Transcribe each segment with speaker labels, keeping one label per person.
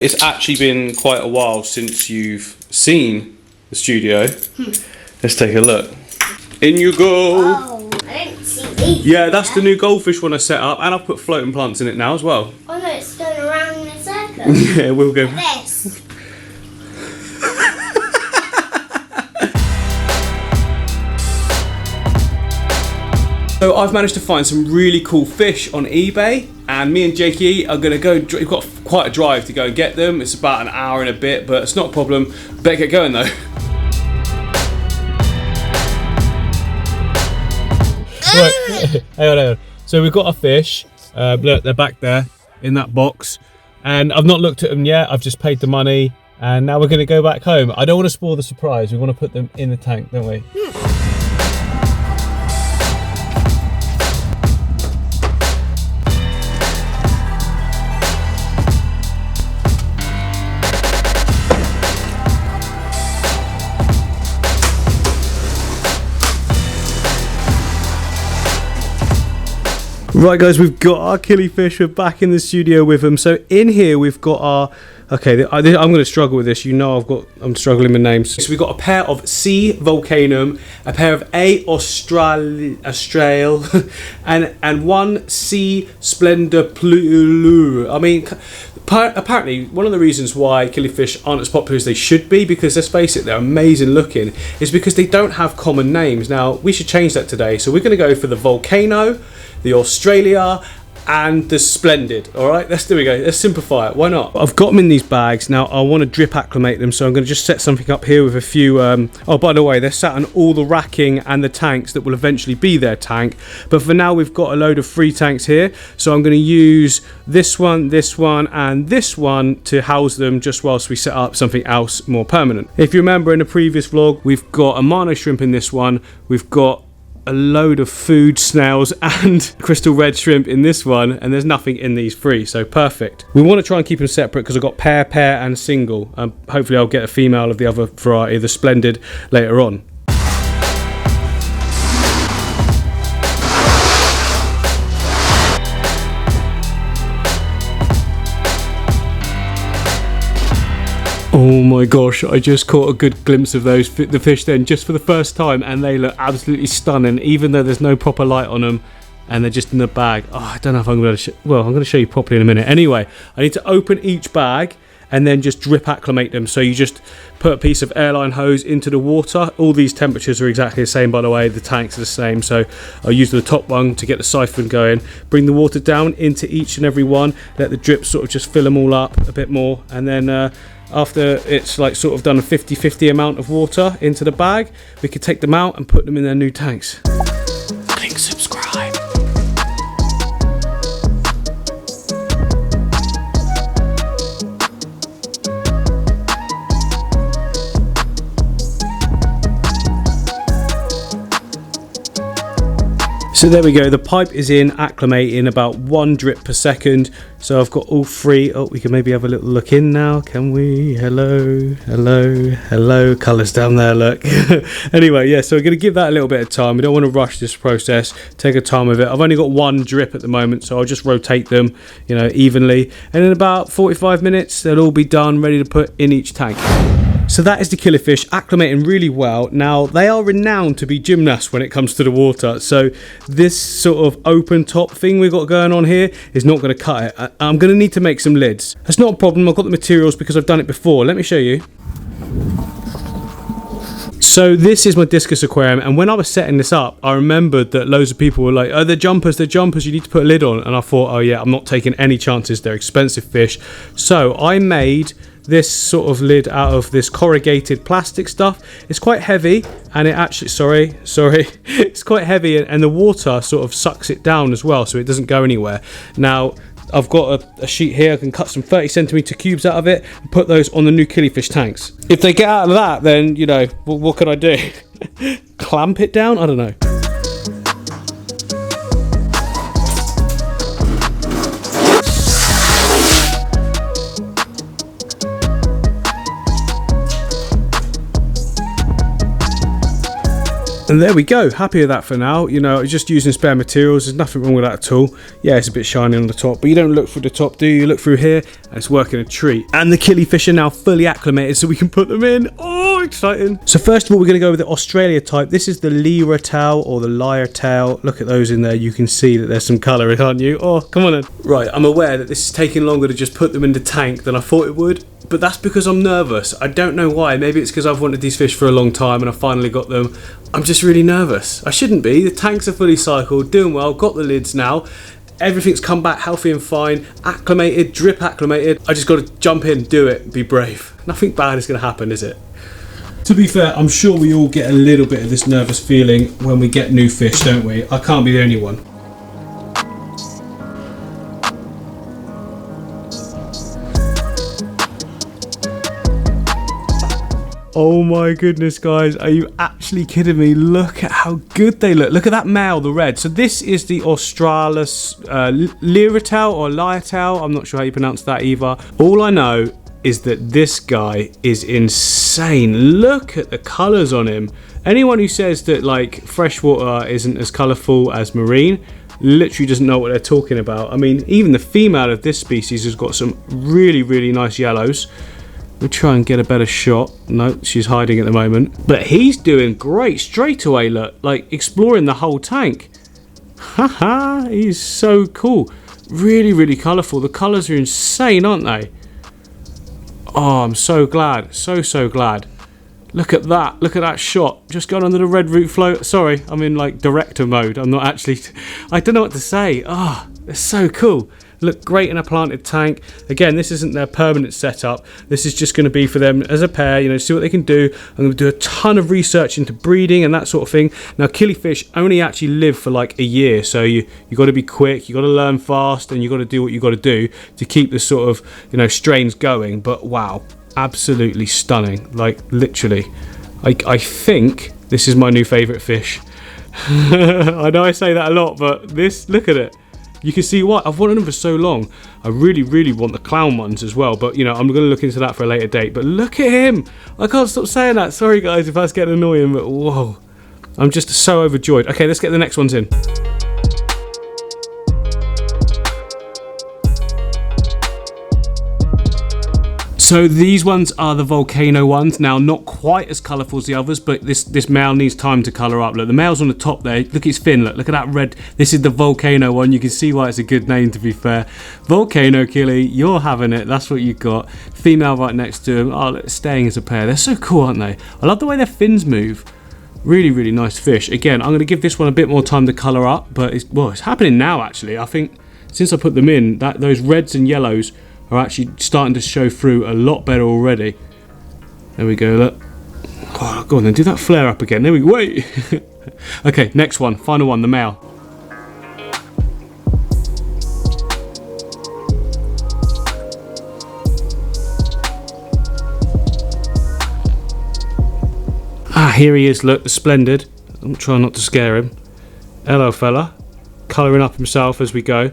Speaker 1: It's actually been quite a while since you've seen the studio. Let's take a look. In you go.
Speaker 2: Oh, I didn't see these.
Speaker 1: Yeah, that's the new goldfish one I set up, and I've put floating plants in it now as well.
Speaker 2: Oh no, it's going around in a circle.
Speaker 1: Yeah, we'll go.
Speaker 2: Like this.
Speaker 1: So I've managed to find some really cool fish on eBay, and me and Jakey are going to go, we've got quite a drive to go and get them. It's about an hour and a bit, but it's not a problem. Better get going though. Right, hang on. So we've got a fish, look, they're back there in that box, and I've not looked at them yet. I've just paid the money, and now we're going to go back home. I don't want to spoil the surprise. We want to put them in the tank, don't we? Right guys, we've got our killifish. We're back in the studio with them. So in here we've got our, okay, I'm going to struggle with this. You know I'm struggling with names. So we've got a pair of C. volcanum, a pair of A. australe, and one C. splendor plulu. I mean, apparently one of the reasons why killifish aren't as popular as they should be, because let's face it, they're amazing looking, is because they don't have common names. Now we should change that today. So we're going to go for the volcano, the Australia, and the splendid. All right, there we go. Let's simplify it. Why not? I've got them in these bags now. I want to drip acclimate them, so I'm going to just set something up here with a few. Oh, by the way, they're sat on all the racking and the tanks that will eventually be their tank. But for now, we've got a load of free tanks here, so I'm going to use this one, and this one to house them just whilst we set up something else more permanent. If you remember in the previous vlog, we've got a Nano shrimp in this one. We've got a load of food snails and crystal red shrimp in this one, and there's nothing in these free, so perfect. We want to try and keep them separate because I've got pair, and single. Hopefully I'll get a female of the other variety, the splendid, later on. Oh my gosh, I just caught a good glimpse of the fish then, just for the first time, and they look absolutely stunning, even though there's no proper light on them, and they're just in the bag. Oh, I don't know if I'm going to well, I'm going to show you properly in a minute. Anyway, I need to open each bag and then just drip acclimate them. So you just put a piece of airline hose into the water. All these temperatures are exactly the same, by the way. The tanks are the same, so I'll use the top one to get the siphon going. Bring the water down into each and every one. Let the drip sort of just fill them all up a bit more, and then after it's like sort of done a 50-50 amount of water into the bag, we could take them out and put them in their new tanks. Click subscribe. So there we go, the pipe is in, acclimating about 1 drip per second. So I've got all 3. Oh, we can maybe have a little look in now, can we? Hello, colours down there, look. Anyway, yeah, so we're going to give that a little bit of time. We don't want to rush this process, take our time with it. I've only got 1 drip at the moment, so I'll just rotate them, you know, evenly. And in about 45 minutes, they'll all be done, ready to put in each tank. So that is the killifish, acclimating really well. Now, they are renowned to be gymnasts when it comes to the water. So this sort of open top thing we've got going on here is not going to cut it. I'm going to need to make some lids. That's not a problem. I've got the materials because I've done it before. Let me show you. So this is my discus aquarium, and when I was setting this up, I remembered that loads of people were like, oh, they're jumpers, you need to put a lid on. And I thought, oh yeah, I'm not taking any chances. They're expensive fish. So I made this sort of lid out of this corrugated plastic stuff. It's quite heavy, and it actually, sorry, it's quite heavy, and the water sort of sucks it down as well, so it doesn't go anywhere. Now, I've got a sheet here. I can cut some 30cm cubes out of it and put those on the new killifish tanks. If they get out of that, then, you know, what could I do? Clamp it down? I don't know. And there we go, happy with that for now. You know, just using spare materials, there's nothing wrong with that at all. Yeah, it's a bit shiny on the top, but you don't look through the top, do you? You look through here, and it's working a treat. And the killifish are now fully acclimated, so we can put them in. Oh, exciting. So first of all, we're going to go with the Australia type. This is the lyretail or the lyretail. Look at those in there, you can see that there's some colour in, aren't you? Oh, come on in. Right, I'm aware that this is taking longer to just put them in the tank than I thought it would. But that's because I'm nervous. I don't know why. Maybe it's because I've wanted these fish for a long time and I finally got them. I'm just really nervous. I shouldn't be. The tanks are fully cycled, doing well, got the lids now. Everything's come back healthy and fine, acclimated, drip acclimated. I just got to jump in, do it, be brave. Nothing bad is going to happen, is it? To be fair, I'm sure we all get a little bit of this nervous feeling when we get new fish, don't we? I can't be the only one. Oh my goodness, guys, are you actually kidding me? Look at how good they look. Look at that male, the red. So this is the Australis lyretail or lyretail. I'm not sure how you pronounce that either. All I know is that this guy is insane. Look at the colours on him. Anyone who says that like freshwater isn't as colourful as marine literally doesn't know what they're talking about. I mean, even the female of this species has got some really, really nice yellows. We'll try and get a better shot. No, she's hiding at the moment. But he's doing great straight away, look. Like, exploring the whole tank. Haha, he's so cool. Really, really colourful. The colours are insane, aren't they? Oh, I'm so glad. So glad. Look at that. Look at that shot. Just going under the red root float. Sorry, I'm in, like, director mode. I'm not actually... I don't know what to say. Ah, oh, it's so cool. Look great in a planted tank. Again, this isn't their permanent setup. This is just going to be for them as a pair, you know, see what they can do. I'm going to do a ton of research into breeding and that sort of thing. Now, killifish only actually live for like a year, so you got to be quick, you got to learn fast, and you got to do what you got to do to keep the sort of, you know, strains going. But wow, absolutely stunning. Like, literally, I think this is my new favourite fish. I know I say that a lot, but this, look at it. You can see why. I've wanted them for so long. I really, really want the clown ones as well. But, you know, I'm going to look into that for a later date. But look at him. I can't stop saying that. Sorry, guys, if that's getting annoying. But, whoa. I'm just so overjoyed. Okay, let's get the next ones in. So these ones are the volcano ones. Now, not quite as colourful as the others, but this male needs time to colour up. Look, the male's on the top there. Look at his fin. Look at that red. This is the volcano one. You can see why it's a good name, to be fair. Volcano Killy, you're having it. That's what you got. Female right next to him. Oh, look, staying as a pair. They're so cool, aren't they? I love the way their fins move. Really, really nice fish. Again, I'm going to give this one a bit more time to colour up, but it's happening now, actually. I think since I put them in, those reds and yellows are actually starting to show through a lot better already. There we go, look. Oh, go on then, do that flare up again. There we go, wait. Okay, next one, final one, the male. Ah, here he is, look, the Splendid. I'm trying not to scare him. Hello, fella. Colouring up himself as we go.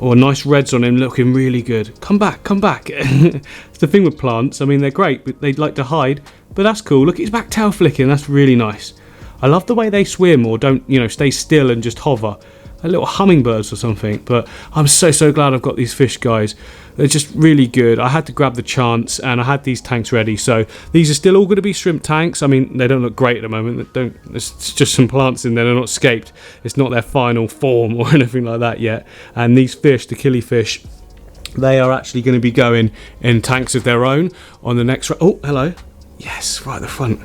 Speaker 1: Oh, nice reds on him, looking really good. Come back, come back. It's the thing with plants. I mean, they're great, but they like to hide. But that's cool. Look at his back tail flicking. That's really nice. I love the way they swim or don't, you know, stay still and just hover. Like little hummingbirds or something. But I'm so glad I've got these fish, guys. They're just really good. I had to grab the chance, and I had these tanks ready. So these are still all going to be shrimp tanks. I mean, they don't look great at the moment. It's just some plants in there. They're not scaped. It's not their final form or anything like that yet. And these fish, the killifish, they are actually going to be going in tanks of their own on the next... Oh, hello. Yes, right at the front.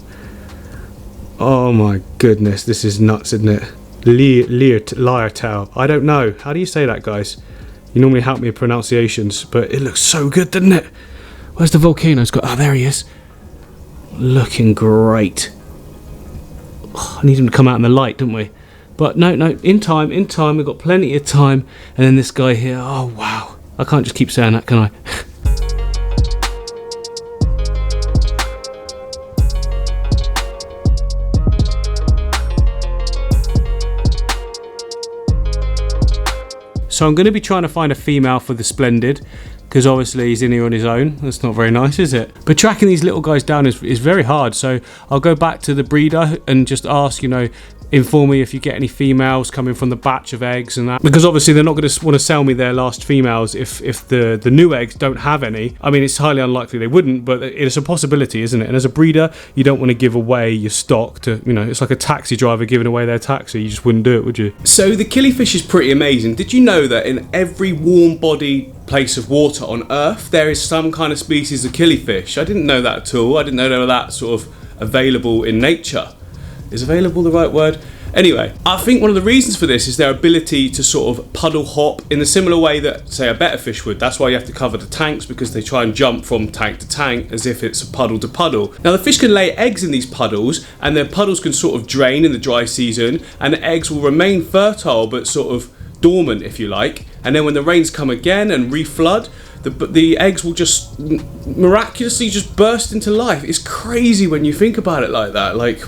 Speaker 1: Oh my goodness, this is nuts, isn't it? Lyretail. I don't know. How do you say that, guys? You normally help me with pronunciations, but it looks so good, doesn't it? Where's the volcano's got? Oh, there he is. Looking great. Oh, I need him to come out in the light, don't we? But no, in time, we've got plenty of time. And then this guy here, oh wow. I can't just keep saying that, can I? So I'm going to be trying to find a female for the Splendid, because obviously he's in here on his own. That's not very nice, is it? But tracking these little guys down is very hard, so I'll go back to the breeder and just ask, you know, inform me if you get any females coming from the batch of eggs and that, because obviously they're not going to want to sell me their last females if the new eggs don't have any. I mean, it's highly unlikely they wouldn't, but it's a possibility, isn't it? And as a breeder, you don't want to give away your stock to, you know, it's like a taxi driver giving away their taxi. You just wouldn't do it, would you? So the killifish is pretty amazing. Did you know that in every warm-bodied place of water on Earth there is some kind of species of killifish? I didn't know that at all. I didn't know they were that sort of available in nature. Is available the right word? Anyway, I think one of the reasons for this is their ability to sort of puddle hop in the similar way that, say, a betta fish would. That's why you have to cover the tanks, because they try and jump from tank to tank as if it's a puddle to puddle. Now, the fish can lay eggs in these puddles, and their puddles can sort of drain in the dry season, and the eggs will remain fertile but sort of dormant, if you like. And then when the rains come again and reflood, the eggs will just miraculously just burst into life. It's crazy when you think about it like that. Like,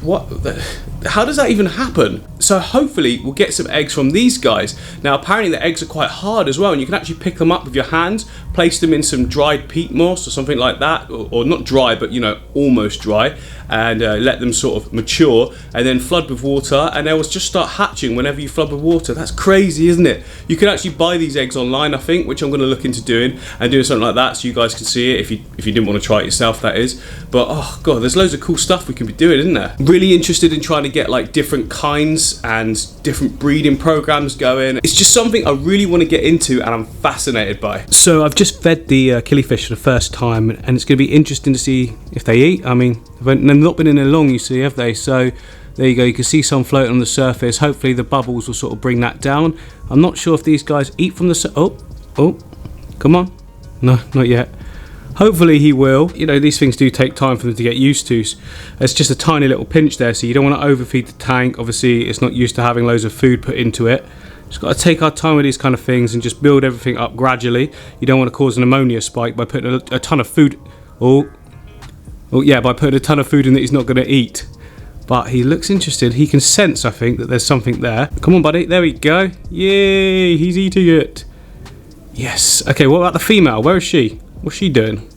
Speaker 1: how does that even happen? So hopefully we'll get some eggs from these guys. Now apparently the eggs are quite hard as well, and you can actually pick them up with your hands, place them in some dried peat moss or something like that, or not dry, but you know, almost dry, and let them sort of mature, and then flood with water, and they will just start hatching whenever you flood with water. That's crazy, isn't it? You can actually buy these eggs online, I think, which I'm going to look into doing, and doing something like that so you guys can see it if you didn't want to try it yourself, that is. But oh god, there's loads of cool stuff we can be doing, isn't there? Really interested in trying to get like different kinds and different breeding programs going. It's just something I really want to get into and I'm fascinated by. So I've just fed the killifish for the first time, and it's going to be interesting to see if they eat. I mean, they've not been in there long, you see, have they? So there you go, you can see some floating on the surface. Hopefully the bubbles will sort of bring that down. I'm not sure if these guys eat from the oh, come on. No, not yet. Hopefully he will. You know, these things do take time for them to get used to. It's just a tiny little pinch there, so you don't want to overfeed the tank. Obviously, it's not used to having loads of food put into it. Just got to take our time with these kind of things and just build everything up gradually. You don't want to cause an ammonia spike by putting a ton of food. Oh yeah, by putting a ton of food in that he's not going to eat. But he looks interested. He can sense, I think, that there's something there. Come on, buddy. There we go. Yay, he's eating it. Yes. Okay, what about the female? Where is she? What's she doing?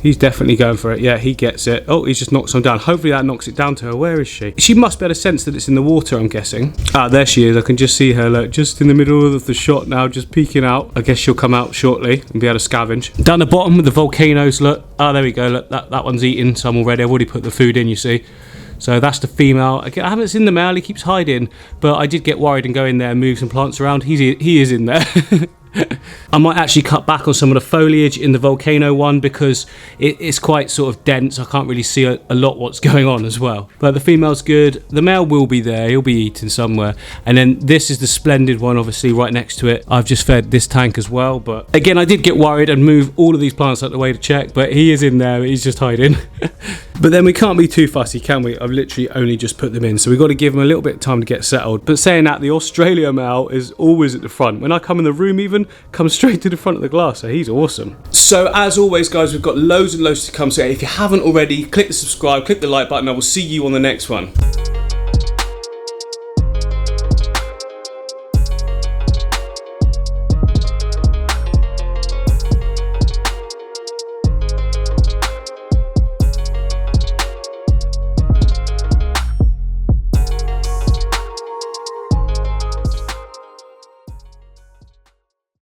Speaker 1: He's definitely going for it. Yeah, he gets it. Oh, he's just knocked some down. Hopefully that knocks it down to her. Where is she? She must be able to sense that it's in the water, I'm guessing. Ah, there she is. I can just see her, look, just in the middle of the shot now, just peeking out. I guess she'll come out shortly and be able to scavenge. Down the bottom with the volcanoes, look. Ah, there we go. Look, that one's eating some already. I've already put the food in, you see. So that's the female. I haven't seen the male. He keeps hiding, but I did get worried and go in there and move some plants around. He is in there. I might actually cut back on some of the foliage in the volcano one because it's quite sort of dense. I can't really see a lot what's going on as well. But the female's good. The male will be there. He'll be eating somewhere. And then this is the splendid one, obviously, right next to it. I've just fed this tank as well. But again, I did get worried and move all of these plants out the way to check. But he is in there. He's just hiding. But then we can't be too fussy, can we? I've literally only just put them in. So we've got to give them a little bit of time to get settled. But saying that, the Australia male is always at the front. When I come in the room even, comes straight to the front of the glass. So he's awesome. So as always, guys, we've got loads and loads to come. So if you haven't already, click the subscribe, click the like button. I will see you on the next one.